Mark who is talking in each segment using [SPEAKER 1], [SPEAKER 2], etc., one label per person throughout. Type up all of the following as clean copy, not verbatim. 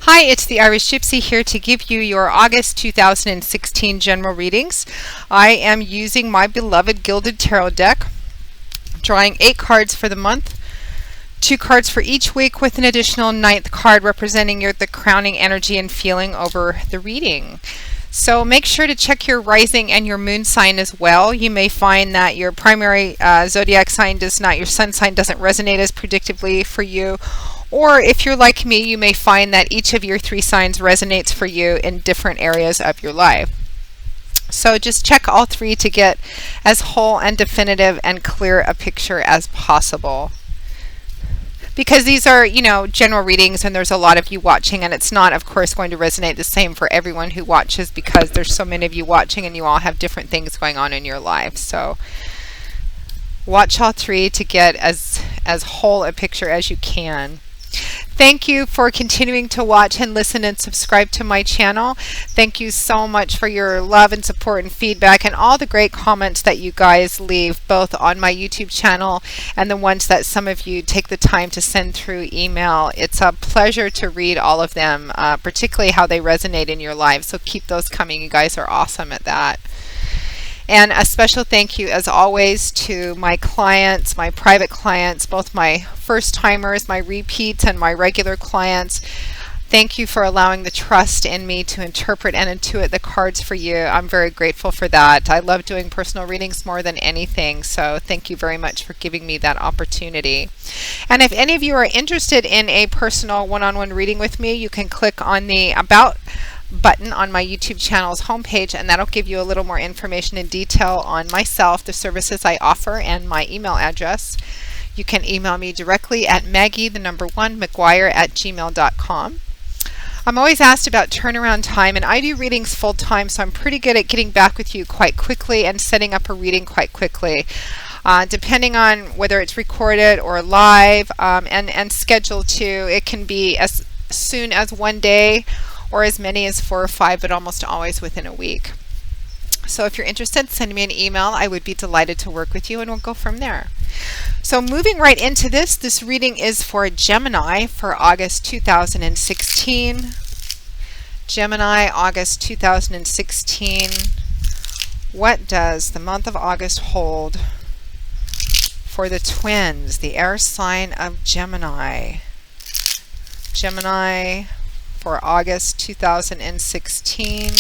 [SPEAKER 1] Hi, it's the Irish Gypsy here to give you your August 2016 general readings. I am using my beloved Gilded Tarot deck, drawing 8 cards for the month, 2 cards for each week with an additional 9th card representing the crowning energy and feeling over the reading. So make sure to check your rising and your moon sign as well. You may find that your primary zodiac sign your sun sign doesn't resonate as predictably for you. Or if you're like me, you may find that each of your 3 signs resonates for you in different areas of your life. So just check all 3 to get as whole and definitive and clear a picture as possible. Because these are, general readings and there's a lot of you watching, and it's not, of course, going to resonate the same for everyone who watches because there's so many of you watching and you all have different things going on in your life. So watch all 3 to get as whole a picture as you can. Thank you for continuing to watch and listen and subscribe to my channel. Thank you so much for your love and support and feedback and all the great comments that you guys leave both on my YouTube channel and the ones that some of you take the time to send through email. It's a pleasure to read all of them, particularly how they resonate in your lives. So keep those coming. You guys are awesome at that. And a special thank you, as always, to my clients, my private clients, both my first-timers, my repeats, and my regular clients. Thank you for allowing the trust in me to interpret and intuit the cards for you. I'm very grateful for that. I love doing personal readings more than anything, so thank you very much for giving me that opportunity. And if any of you are interested in a personal one-on-one reading with me, you can click on the About button on my YouTube channel's homepage, and that'll give you a little more information in detail on myself, the services I offer, and my email address. You can email me directly at maggie1mcguire@gmail.com. I'm always asked about turnaround time, and I do readings full time, so I'm pretty good at getting back with you quite quickly and setting up a reading quite quickly. Depending on whether it's recorded or live and scheduled too, it can be as soon as 1 day or as many as 4 or 5, but almost always within a week. So if you're interested, send me an email. I would be delighted to work with you, and we'll go from there. So moving right into this reading is for Gemini for August 2016. Gemini, August 2016. What does the month of August hold for the twins, the air sign of Gemini? Gemini for August 2016.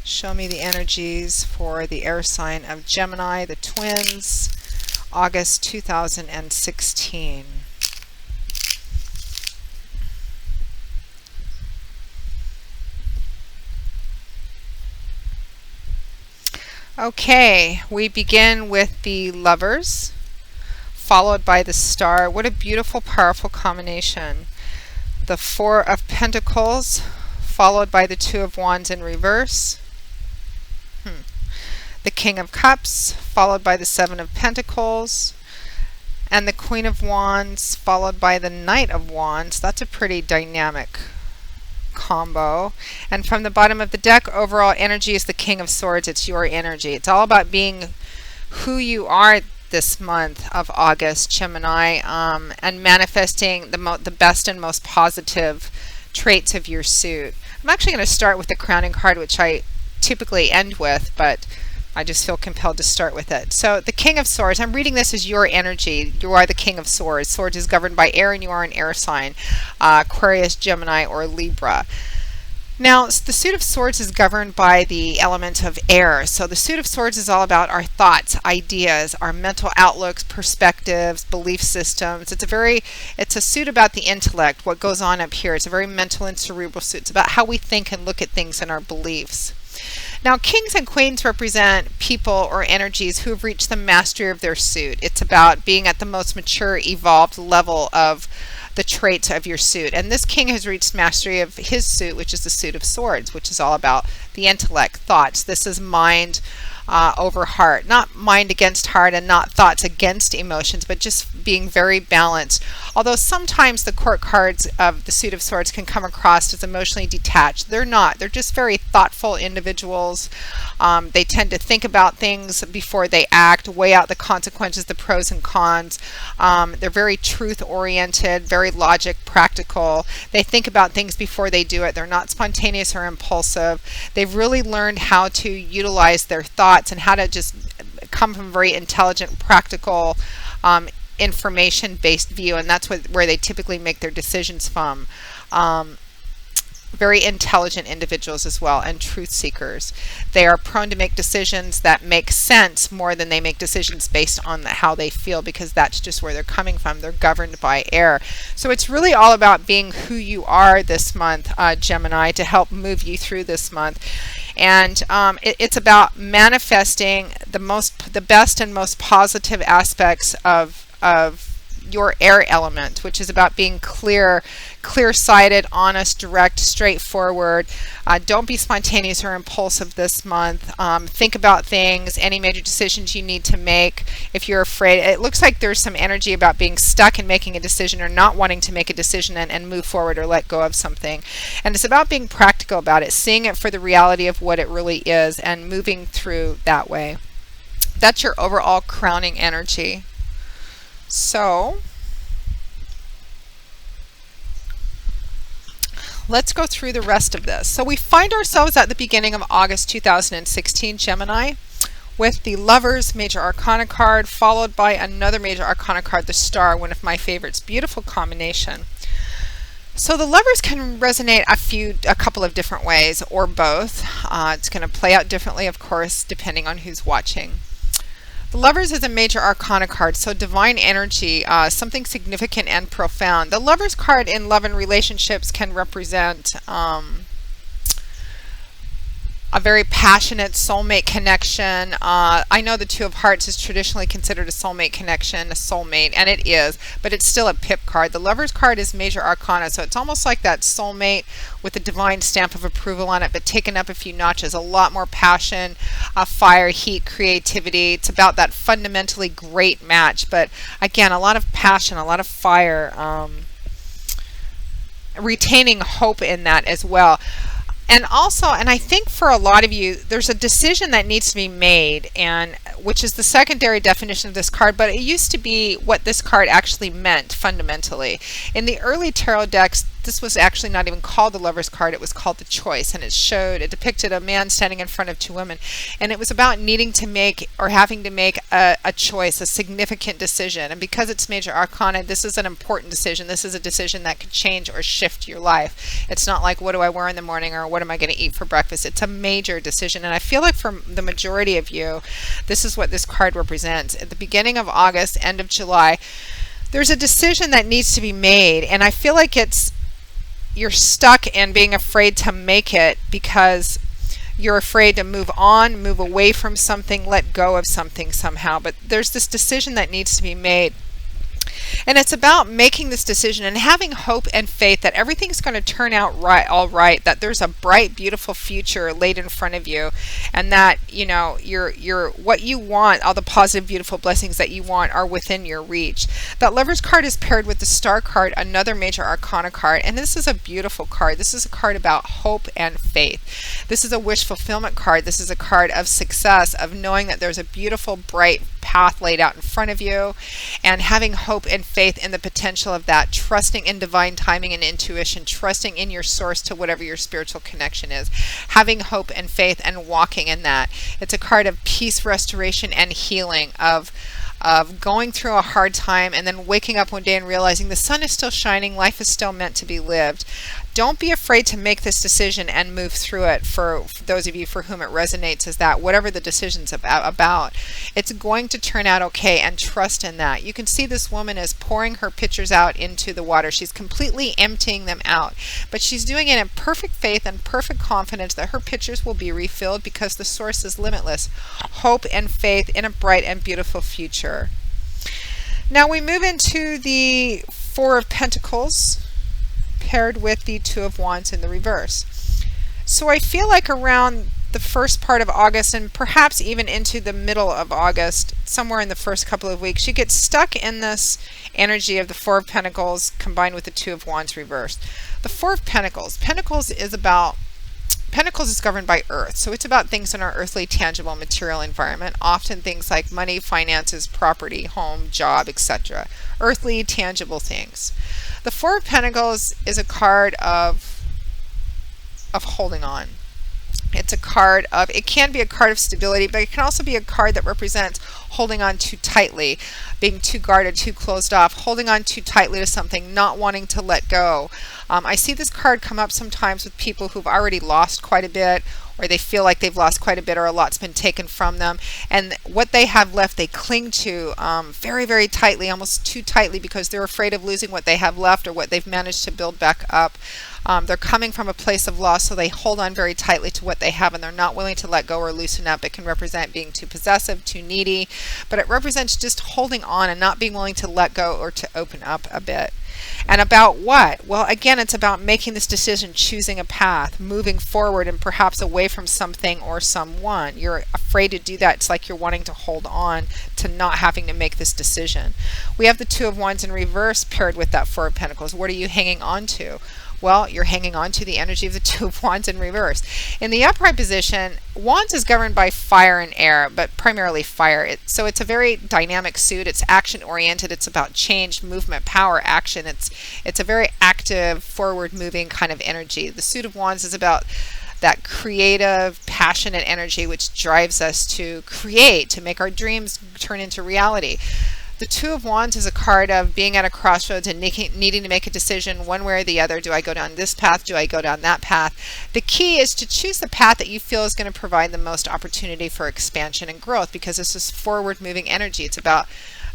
[SPEAKER 1] Show me the energies for the air sign of Gemini, the twins, August 2016. Okay, we begin with the Lovers, followed by the Star. What a beautiful, powerful combination. The 4 of Pentacles, followed by the 2 of Wands in reverse. The King of Cups, followed by the 7 of Pentacles. And the Queen of Wands, followed by the Knight of Wands. That's a pretty dynamic combo. And from the bottom of the deck, overall energy is the King of Swords. It's your energy. It's all about being who you are this month of August, Gemini, and manifesting the best and most positive traits of your suit. I'm actually going to start with the crowning card, which I typically end with, but I just feel compelled to start with it. So the King of Swords, I'm reading this as your energy. You are the King of Swords. Swords is governed by air, and you are an air sign, Aquarius, Gemini, or Libra. Now, the suit of swords is governed by the element of air. So the suit of swords is all about our thoughts, ideas, our mental outlooks, perspectives, belief systems. It's a suit about the intellect, what goes on up here. It's a very mental and cerebral suit. It's about how we think and look at things and our beliefs. Now, kings and queens represent people or energies who have reached the mastery of their suit. It's about being at the most mature, evolved level of the traits of your suit. And this king has reached mastery of his suit, which is the suit of swords, which is all about the intellect, thoughts. This is mind over heart, not mind against heart and not thoughts against emotions, but just being very balanced. Although sometimes the court cards of the Suit of Swords can come across as emotionally detached. They're not. They're just very thoughtful individuals. They tend to think about things before they act, weigh out the consequences, the pros and cons. They're very truth-oriented, very logic, practical. They think about things before they do it. They're not spontaneous or impulsive. They've really learned how to utilize their thoughts and how to just come from a very intelligent, practical, information-based view, and that's where they typically make their decisions from. Very intelligent individuals as well, and truth seekers. They are prone to make decisions that make sense more than they make decisions based on how they feel, because that's just where they're coming from. They're governed by air. So it's really all about being who you are this month, Gemini, to help move you through this month. And it's about manifesting the best and most positive aspects of your air element, which is about being clear-sighted, honest, direct, straightforward. Don't be spontaneous or impulsive this month. Think about things, any major decisions you need to make. If you're afraid, it looks like there's some energy about being stuck and making a decision, or not wanting to make a decision and move forward or let go of something. And it's about being practical about it, seeing it for the reality of what it really is, and moving through that way. That's your overall crowning energy. So let's go through the rest of this. So we find ourselves at the beginning of August 2016, Gemini, with the Lovers Major Arcana card, followed by another Major Arcana card, the Star, one of my favorites. Beautiful combination. So the Lovers can resonate a couple of different ways, or both. It's going to play out differently, of course, depending on who's watching. The Lovers is a Major Arcana card, so divine energy, something significant and profound. The Lovers card in love and relationships can represent a very passionate soulmate connection. I know the Two of Hearts is traditionally considered a soulmate connection, a soulmate, and it is, but it's still a pip card. The Lovers card is Major Arcana, so it's almost like that soulmate with a divine stamp of approval on it, but taken up a few notches. A lot more passion, fire, heat, creativity. It's about that fundamentally great match, but again, a lot of passion, a lot of fire, retaining hope in that as well. And also, and I think for a lot of you, there's a decision that needs to be made, and which is the secondary definition of this card, but it used to be what this card actually meant fundamentally. In the early tarot decks, this was actually not even called the Lover's card, it was called the Choice, and it depicted a man standing in front of two women, and it was about needing to make, or having to make, a choice, a significant decision. And because it's Major Arcana, this is an important decision. This is a decision that could change or shift your life. It's not like, what do I wear in the morning, or what am I going to eat for breakfast? It's a major decision, and I feel like for the majority of you, this is what this card represents. At the beginning of August, end of July, there's a decision that needs to be made, and I feel like you're stuck and being afraid to make it because you're afraid to move on, move away from something, let go of something somehow. But there's this decision that needs to be made. And it's about making this decision and having hope and faith that everything's going to turn out all right, that there's a bright, beautiful future laid in front of you, and that, you know, you're what you want, all the positive, beautiful blessings that you want are within your reach. That Lover's card is paired with the Star card, another Major Arcana card, and this is a beautiful card. This is a card about hope and faith. This is a wish fulfillment card. This is a card of success, of knowing that there's a beautiful, bright path laid out in front of you, and having hope and faith in the potential of that, trusting in divine timing and intuition, trusting in your source to whatever your spiritual connection is, having hope and faith and walking in that. It's a card of peace, restoration, and healing, of going through a hard time and then waking up one day and realizing the sun is still shining, life is still meant to be lived. Don't be afraid to make this decision and move through it. For those of you for whom it resonates, is that whatever the decision's about, it's going to turn out okay, and trust in that. You can see this woman is pouring her pitchers out into the water. She's completely emptying them out, but she's doing it in perfect faith and perfect confidence that her pitchers will be refilled because the source is limitless. Hope and faith in a bright and beautiful future. Now we move into the Four of Pentacles, paired with the Two of Wands in the reverse. So I feel like around the first part of August, and perhaps even into the middle of August, somewhere in the first couple of weeks. You get stuck in this energy of the Four of Pentacles combined with the Two of Wands reversed. The Four of Pentacles. Pentacles is governed by earth, so it's about things in our earthly, tangible, material environment, often things like money, finances, property, home, job, etc. Earthly, tangible things. The Four of Pentacles is a card of holding on. It's a card of, it can be a card of stability, but it can also be a card that represents holding on too tightly, being too guarded, too closed off, holding on too tightly to something, not wanting to let go. I see this card come up sometimes with people who've already lost quite a bit, or they feel like they've lost quite a bit, or a lot's been taken from them, and what they have left they cling to very, very tightly, almost too tightly, because they're afraid of losing what they have left or what they've managed to build back up. They're coming from a place of loss, so they hold on very tightly to what they have, and they're not willing to let go or loosen up. It can represent being too possessive, too needy, but it represents just holding on and not being willing to let go or to open up a bit. And about what? Well, again, it's about making this decision, choosing a path, moving forward and perhaps away from something or someone. You're afraid to do that. It's like you're wanting to hold on to not having to make this decision. We have the Two of Wands in reverse paired with that Four of Pentacles. What are you hanging on to? Well, you're hanging on to the energy of the Two of Wands in reverse. In the upright position, Wands is governed by fire and air, but primarily fire. So it's a very dynamic suit. It's action-oriented. It's about change, movement, power, action. It's a very active, forward-moving kind of energy. The suit of Wands is about that creative, passionate energy which drives us to create, to make our dreams turn into reality. The Two of Wands is a card of being at a crossroads and needing to make a decision one way or the other. Do I go down this path? Do I go down that path? The key is to choose the path that you feel is going to provide the most opportunity for expansion and growth, because this is forward-moving energy. It's about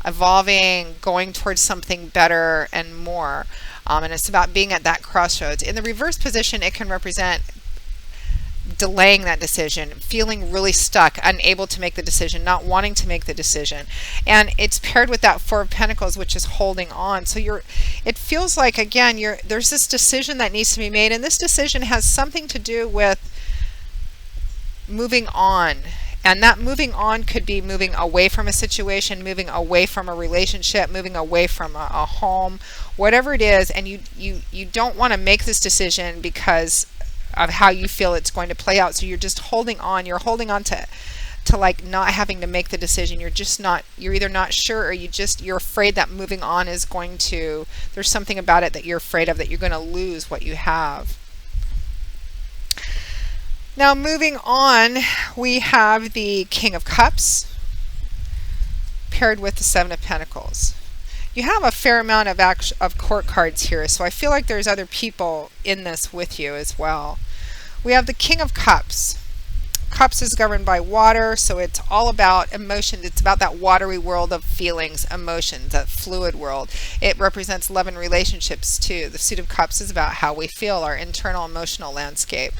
[SPEAKER 1] evolving, going towards something better and more. And it's about being at that crossroads. In the reverse position, it can represent delaying that decision, feeling really stuck, unable to make the decision, not wanting to make the decision. And it's paired with that Four of Pentacles, which is holding on. So it feels like, again, there's this decision that needs to be made, and this decision has something to do with moving on. And that moving on could be moving away from a situation, moving away from a relationship, moving away from a home, whatever it is. And you don't want to make this decision because of how you feel it's going to play out. So you're just holding on. You're holding on to like not having to make the decision. You're either not sure, or you're afraid that moving on is going to, there's something about it that you're afraid of, that you're going to lose what you have. Now moving on, we have the King of Cups paired with the Seven of Pentacles. You have a fair amount of court cards here, so I feel like there's other people in this with you as well. We have the King of Cups. Cups is governed by water, so it's all about emotion. It's about that watery world of feelings, emotions, that fluid world. It represents love and relationships too. The Suit of Cups is about how we feel, our internal emotional landscape.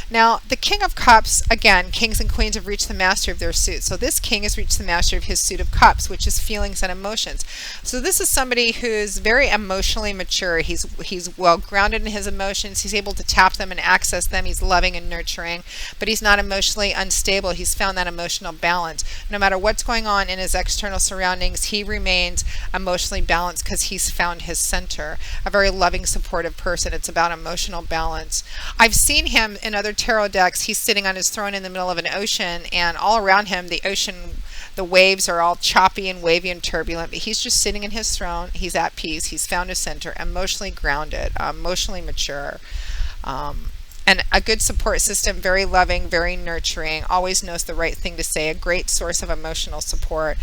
[SPEAKER 1] Now, the King of Cups, again, kings and queens have reached the master of their suit. So this king has reached the master of his Suit of Cups, which is feelings and emotions. So this is somebody who's very emotionally mature. He's well grounded in his emotions. He's able to tap them and access them. He's loving and nurturing, but he's not emotionally unstable. He's found that emotional balance. No matter what's going on in his external surroundings, he remains emotionally balanced because he's found his center. A very loving, supportive person. It's about emotional balance. I've seen him in other tarot decks. He's sitting on his throne in the middle of an ocean, and all around him the waves are all choppy and wavy and turbulent, but he's just sitting in his throne. He's at peace. He's found his center, emotionally grounded, emotionally mature, and a good support system, very loving, very nurturing, always knows the right thing to say, a great source of emotional support.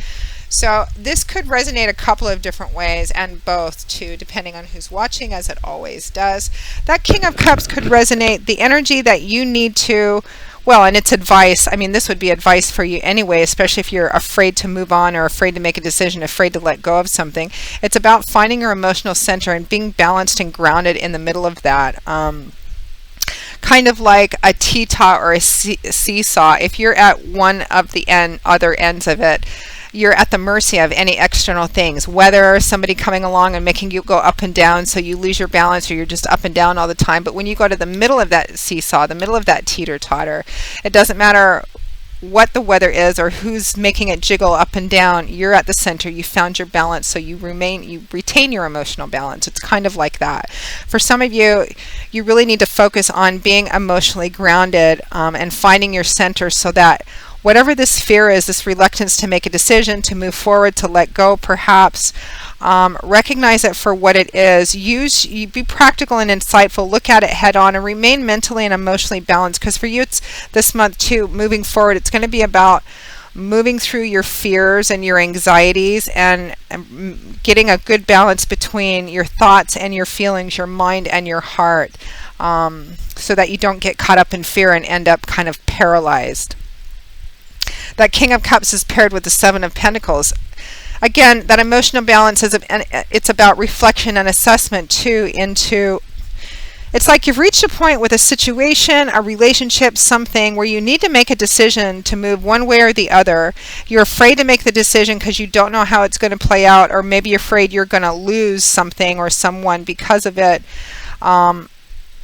[SPEAKER 1] So this could resonate a couple of different ways, and both too, depending on who's watching, as it always does. That King of Cups could resonate the energy that you need to, well, and it's advice. I mean, this would be advice for you anyway, especially if you're afraid to move on or afraid to make a decision, afraid to let go of something. It's about finding your emotional center and being balanced and grounded in the middle of that. Kind of like a T-top or a seesaw. If you're at one of the other ends of it, you're at the mercy of any external things, whether somebody coming along and making you go up and down so you lose your balance, or you're just up and down all the time. But when you go to the middle of that seesaw, the middle of that teeter-totter, it doesn't matter what the weather is or who's making it jiggle up and down, you're at the center. You found your balance, so you retain your emotional balance. It's kind of like that. For some of you, you really need to focus on being emotionally grounded and finding your center, so that whatever this fear is, this reluctance to make a decision, to move forward, to let go perhaps, recognize it for what it is. Be practical and insightful, look at it head on, and remain mentally and emotionally balanced, because for you it's this month too, moving forward, it's going to be about moving through your fears and your anxieties and getting a good balance between your thoughts and your feelings, your mind and your heart, so that you don't get caught up in fear and end up kind of paralyzed. That King of Cups is paired with the Seven of Pentacles. Again, that emotional balance it's about reflection and assessment too. It's like you've reached a point with a situation, a relationship, something where you need to make a decision to move one way or the other. You're afraid to make the decision because you don't know how it's going to play out, or maybe you're afraid you're going to lose something or someone because of it.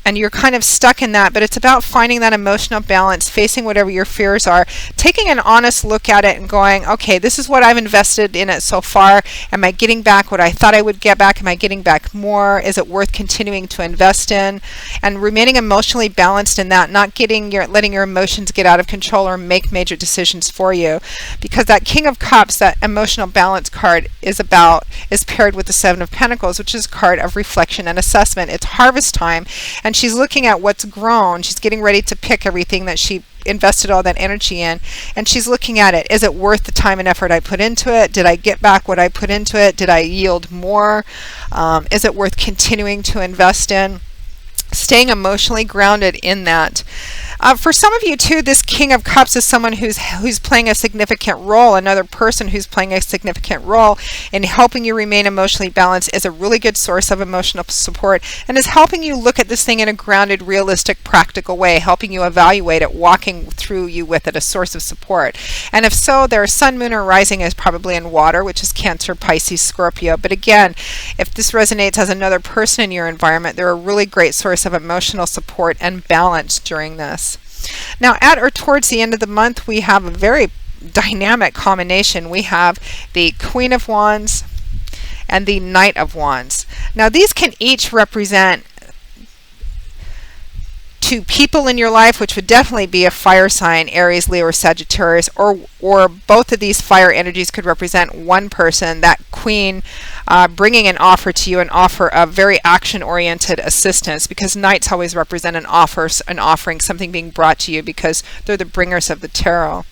[SPEAKER 1] And you're kind of stuck in that, but it's about finding that emotional balance, facing whatever your fears are, taking an honest look at it and going, okay, this is what I've invested in it so far. Am I getting back what I thought I would get back? Am I getting back more? Is it worth continuing to invest in? And remaining emotionally balanced in that, not letting your emotions get out of control or make major decisions for you. Because that King of Cups, that emotional balance card, is paired with the Seven of Pentacles, which is a card of reflection and assessment. It's harvest time, and she's looking at what's grown. She's getting ready to pick everything that she invested all that energy in, and she's looking at it. Is it worth the time and effort I put into it? Did I get back what I put into it? Did I yield more? Is it worth continuing to invest in? Staying emotionally grounded in that. For some of you too, this King of Cups is someone who's playing a significant role. Another person who's playing a significant role in helping you remain emotionally balanced, is a really good source of emotional support, and is helping you look at this thing in a grounded, realistic, practical way, helping you evaluate it, walking through you with it, a source of support. And if so, their sun, moon, or rising is probably in water, which is Cancer, Pisces, Scorpio. But again, if this resonates as another person in your environment, they're a really great source of emotional support and balance during this. Now, at or towards the end of the month, we have a very dynamic combination. We have the Queen of Wands and the Knight of Wands. Now, these can each represent two people in your life, which would definitely be a fire sign, Aries, Leo, or Sagittarius, or both of these fire energies could represent one person, that Queen bringing an offer to you, an offer of very action-oriented assistance, because Knights always represent an offering, something being brought to you, because they're the bringers of the tarot.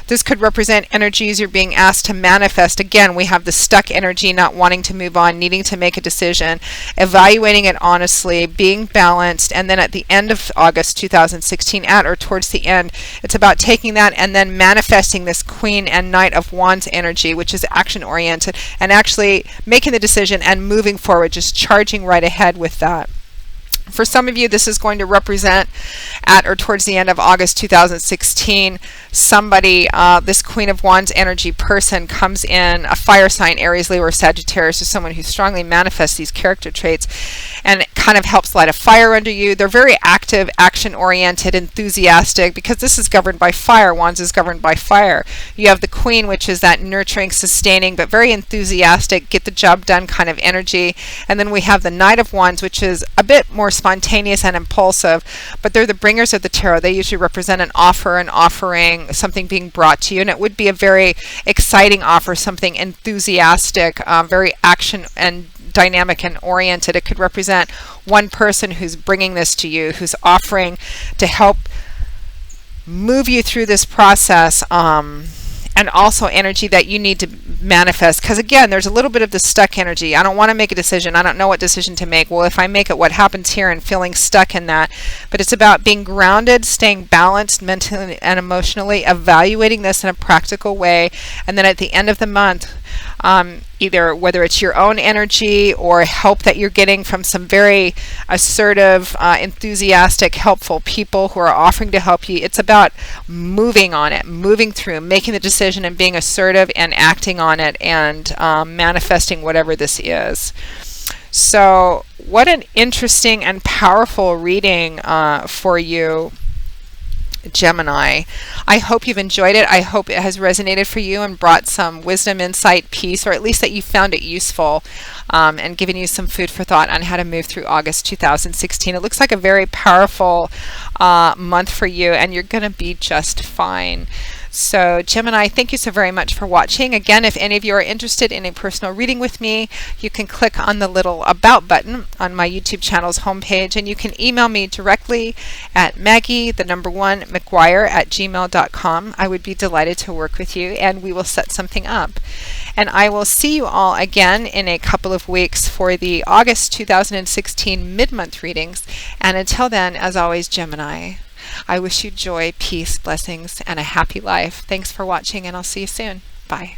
[SPEAKER 1] This could represent energies you're being asked to manifest. Again, we have the stuck energy, not wanting to move on, needing to make a decision, evaluating it honestly, being balanced, and then at the end of August 2016, at or towards the end, it's about taking that and then manifesting this Queen and Knight of Wands energy, which is action-oriented, and actually making the decision and moving forward, just charging right ahead with that. For some of you, this is going to represent at or towards the end of August 2016, somebody, this Queen of Wands energy person comes in, a fire sign, Aries, Leo, or Sagittarius, or someone who strongly manifests these character traits and kind of helps light a fire under you. They're very active, action-oriented, enthusiastic, because this is governed by fire. Wands is governed by fire. You have the Queen, which is that nurturing, sustaining, but very enthusiastic, get the job done kind of energy. And then we have the Knight of Wands, which is a bit more spontaneous and impulsive, but they're the bringers of the tarot. They usually represent an offer, an offering, something being brought to you, and it would be a very exciting offer, something enthusiastic, very action and dynamic and oriented. It could represent one person who's bringing this to you, who's offering to help move you through this process, and also energy that you need to manifest, because again, there's a little bit of the stuck energy. I don't want to make a decision. I don't know what decision to make. Well, if I make it, what happens here, and feeling stuck in that. But it's about being grounded, staying balanced mentally and emotionally, evaluating this in a practical way, and then at the end of the month, either whether it's your own energy or help that you're getting from some very assertive, enthusiastic, helpful people who are offering to help you. It's about moving on it, moving through, making the decision and being assertive and acting on it, and manifesting whatever this is. So what an interesting and powerful reading for you. Gemini. I hope you've enjoyed it. I hope it has resonated for you and brought some wisdom, insight, peace, or at least that you found it useful, and given you some food for thought on how to move through August 2016. It looks like a very powerful month for you, and you're going to be just fine. So Gemini, thank you so very much for watching. Again, if any of you are interested in a personal reading with me, you can click on the little About button on my YouTube channel's homepage, and you can email me directly at Maggie1McGuire@gmail.com. I would be delighted to work with you, and we will set something up. And I will see you all again in a couple of weeks for the August 2016 mid-month readings. And until then, as always, Gemini, I wish you joy, peace, blessings, and a happy life. Thanks for watching, and I'll see you soon. Bye.